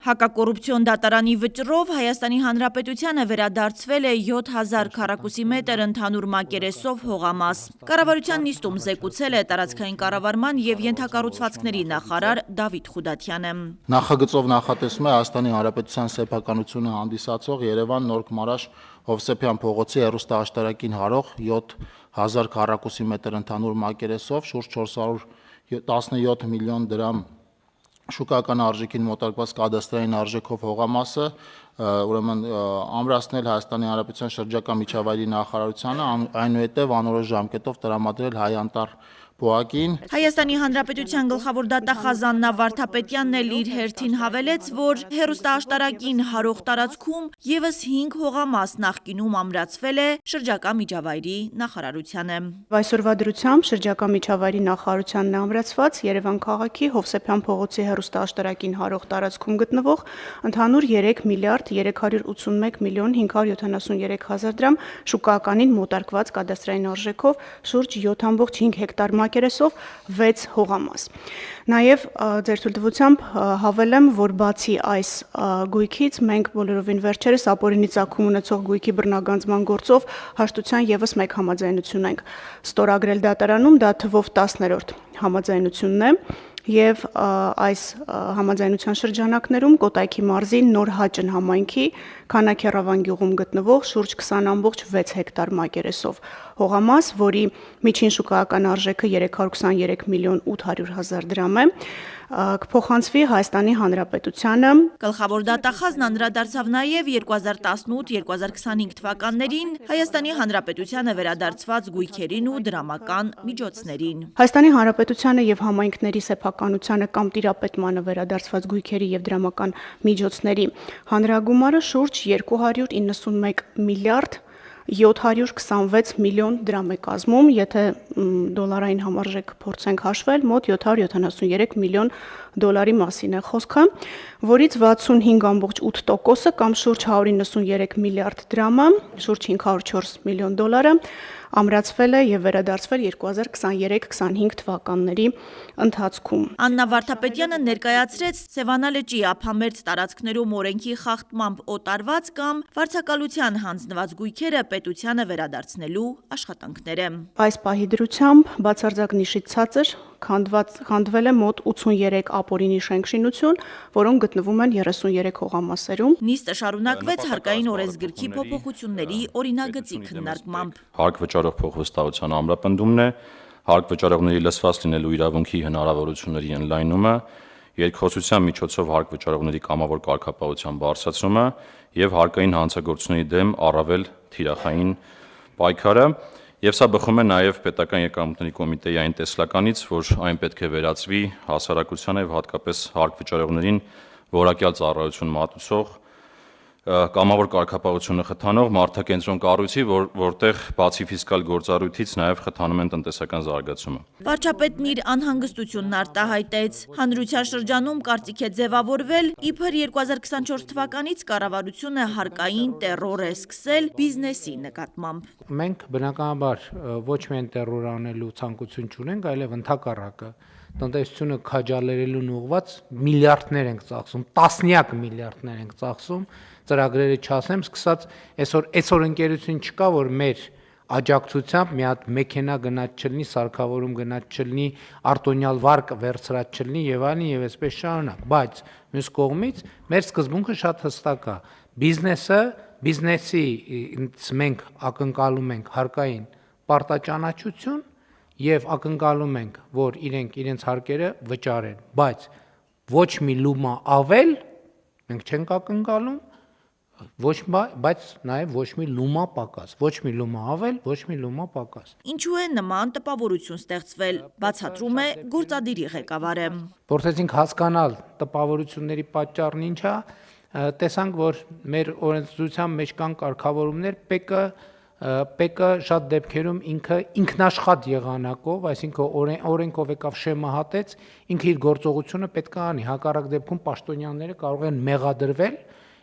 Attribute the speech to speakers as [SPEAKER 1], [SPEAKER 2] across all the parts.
[SPEAKER 1] Հակակոռուպցիոն դատարանի վճռով Հայաստանի Հանրապետությանը վերադարձվել է 7000 քառակուսի մետր ընդհանուր մակերեսով հողամաս։ Կառավարության նիստում զեկուցել է տարածքային կառավարման և ենթակառուցվածքների նախարար Դավիթ Խուդաթյանը։
[SPEAKER 2] Նախագծով նախատեսվում է Հայաստանի Հանրապետության սեփականությունը հանդիսացող Երևան Նոր Քմարաշ Հովսեփյան փողոցի հեռուստաաշտարակին հարող 7000 քառակուսի մետր ընդհանուր մակերեսով շուրջ 417 միլիոն դրամ շուկայական արժեքին մոտարկված կադաստրային արժեքով հողամասը ուրեմն ամրացնել Հայաստանի Հանրապետության շրջակա միջավայրի նախարարությանը, այնուհետև անորոշ ժամկետով տրամադրել Հայ-Անտառ ՊՕԱԿ-ին։
[SPEAKER 1] Հայաստանի Հանրապետության գլխավոր դատախազ Աննա Վարդապետյանն էլ իր հերթին հավելեց, որ հեռուստաաշտարակին հարող տարածքում ևս 5 հողամաս նախկինում ամրացվել է շրջակա միջավայրի նախարարությանը։
[SPEAKER 3] Այսօրվա դրությամբ շրջակա միջավայրի նախարարությանն է ամրացված Երևան քաղաքի Հովսեփյան փողոցի հեռուստաաշտարակին հարող տարածքում գտնվող ընդհանուր 3 միլիարդ 381 միլիոն 573 հազար դրամ շուկայականին մոտարկված կադաստրային արժեքով շուրջ 7.5 հեկտար մակերեսով 6 հողամաս։ Նաև ձեր թույլտվությամբ հավելեմ, որ բացի այս գույքից մենք բոլորովին վերջերս ապօրինի ծագում ունեցող գույքի բռնագանձման գործով հաշտության ևս մեկ համաձայնություն ենք ստորագրել դատարանում, դա թվով 10-րդ համաձայնությունն է։ Եվ այս համաձայնության շրջանակներում Կոտայքի մարզի Նոր Հաճն համայնքի Քանաքեռավան գյուղում գտնվող շուրջ 20.6 հեկտար մակերեսով հողամաս, որի միջին շուկայական արժեքը 323 միլիոն 800 հազար դրամ է, կփոխանցվի Հայաստանի Հանրապետությանը։
[SPEAKER 1] Գլխավոր դատախազն անդրադարձավ նաև 2018-2025 թվականներին Հայաստանի Հանրապետությանը վերադարձված գույքերին ու դրամական միջոցներին։
[SPEAKER 3] Հայաստանի Հանրապետությանը եւ համայնքների սեփականությանը կամ տիրապետմանը վերադարձված գույքերի եւ դրամական միջոցների հանրագումարը շուրջ 291 միլիարդ 726 միլիոն դրամ է կազմում, եթե դոլարային համարժեք փորձենք հաշվել, մոտ 773 միլիոն դոլարի մասին է խոսքը, որից 65.8%-ը կամ շուրջ 193 միլիարդ դրամը, շուրջ 504 միլիոն դոլարը ամրացվել է եւ վերադարձվել 2023-25 թվականների ընթացքում։
[SPEAKER 1] Աննա Վարդապետյանը ներկայացրեց Սևանա լճի ափամերձ տարածքներում օրենքի խախտմամբ օտարված կամ վարձակալության հանձնված գույքերը պետությանը վերադարձնելու աշխատանքները։
[SPEAKER 3] Այս պահի դրությամբ բացարձակ նիշից ցածր քանդվել է մոտ 83 ապօրինի շենքշինություն, որոնք գտնվում են 33 հողամասերում։
[SPEAKER 1] Նիստը շարունակվեց հարկային օրենսգրքի փոփոխությունների օրինագծի քննարկմամբ։
[SPEAKER 4] Հարկ վճարող փոխվստահության ամրապնդումն է, հարկ վճարողների լսված լինելու իրավունքի հնարավորությունների ընդլայնումը, երկխոսության միջոցով հարկ վճարողների կամավոր կարգապահության բարձրացումը եւ հարկային հանցագործությունների դեմ առավել թիրախային պայքարը։ Եվ սա բխում է նաև պետական եկամուտների կոմիտեի այն տեսլականից, որ այն պետք է վերածվի հասարակությանը եւ հատկապես հարկ վճարողներին որակյալ ծառայություն մատուցող կամավոր կարգապահությունը խթանող մարդակենտրոն կառույցի, որտեղ բացի ֆիսկալ գործառույթից նաև խթանում են տնտեսական զարգացումը։
[SPEAKER 1] Վարչապետն իր անհանգստությունն արտահայտեց։ Հանրության շրջանում կարծիք է ձևավորվել, իբր 2024 թվականից կառավարությունը հարկային տեռոր է սկսել բիզնեսի նկատմամբ։
[SPEAKER 5] Մենք բնականաբար ոչ միայն տեռոր անելու ցանկություն չունենք, այլև ընդհակառակը տնտեսությունը քաջալերելուն ուղղված միլիարդներ ենք ծախսում, տասնյակ միլիարդներ ենք ծախսում, ծրագրերը չասեմ, սկսած այսօր ընկերություն չկա, որ մեր աջակցությամբ մի հատ մեքենա գնաց չլինի, սարքավորում գնաց չլինի, արտոնյալ վարկ վերցրած չլինի եւ այլն եւ այսպես շարունակ, բայց մյուս կողմից մեր սկզբունքը շատ հստակ է։ Բիզնեսից մենք ակնկալում ենք հարկային պարտաճանաչություն եւ ակնկալում ենք, որ իրենք իրենց հարկերը վճարեն, բայց ոչ մի լումա ավել մենք չենք ակնկալում, բայց նաև ոչ մի լումա պակաս, ոչ մի լումա ավել, ոչ մի լումա պակաս։
[SPEAKER 1] Ինչու է նման տպավորություն ստեղծվել, բացատրում է գործադիրի ղեկավարը։
[SPEAKER 5] Փորձեցինք հասկանալ տպավորությունների պատճառն ինչ է, տեսանք, որ մեր օրենսդրության մեջ կան կարգավորումներ, ՊԵԿ-ը շատ դեպքերում ինքը ինքնաշխատ եղանակով, այսինքն օրենքով եկավ շեմահատեց, ինքը իր գործողությունը պետք է անի, հակառակ դեպքում պաշտոնյաները կարող են մեղադրվել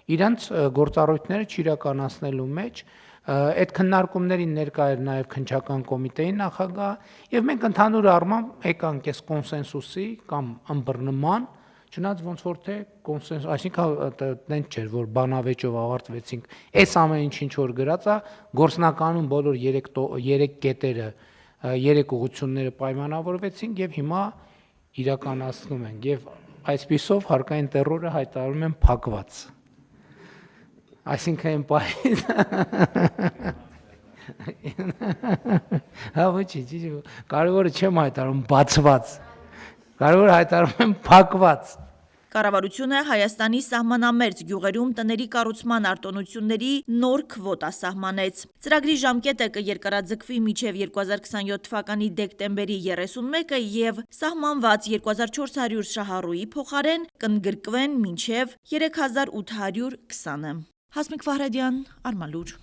[SPEAKER 5] իրենց գործառույթները չիրականացնելու մեջ, այդ քննարկումներին ներկա էր նաև քննչական կոմիտեի նախագահ, եւ մենք ընդհանուր առմամբ եկանք այս կոնսենսուսի կամ ըմբռնման Չնայած ոնց որ թե կոնսենս, այսինքն դեն չէր, որ բանավեճով ավարտվեցինք, այս ամեն ինչ որ գրած է, գործնականում բոլոր 3 կետերը, 3 ուղղությունները պայմանավորվեցինք եւ հիմա իրականացնում ենք եւ այսպիսով հարկային տերորը հայտարարում են փակված։ Այսինքն պայից հա ոչինչ, կարևորը չեմ հայտարարում բացված, կարևորը հայտարարում եմ փակված։
[SPEAKER 1] Կառավարությունը Հայաստանի սահմանամերձ գյուղերում տների կառուցման արտոնությունների նոր քվոտա սահմանեց։ Ծրագրի ժամկետը կերկարաձգվի մինչև 2027 թվականի դեկտեմբերի 31-ը եւ սահմանված 2400 շահառուի փոխարեն կընդգրկվեն մինչև 3820-ը։ Հասմիկ Վահրադյան, Արմալուր։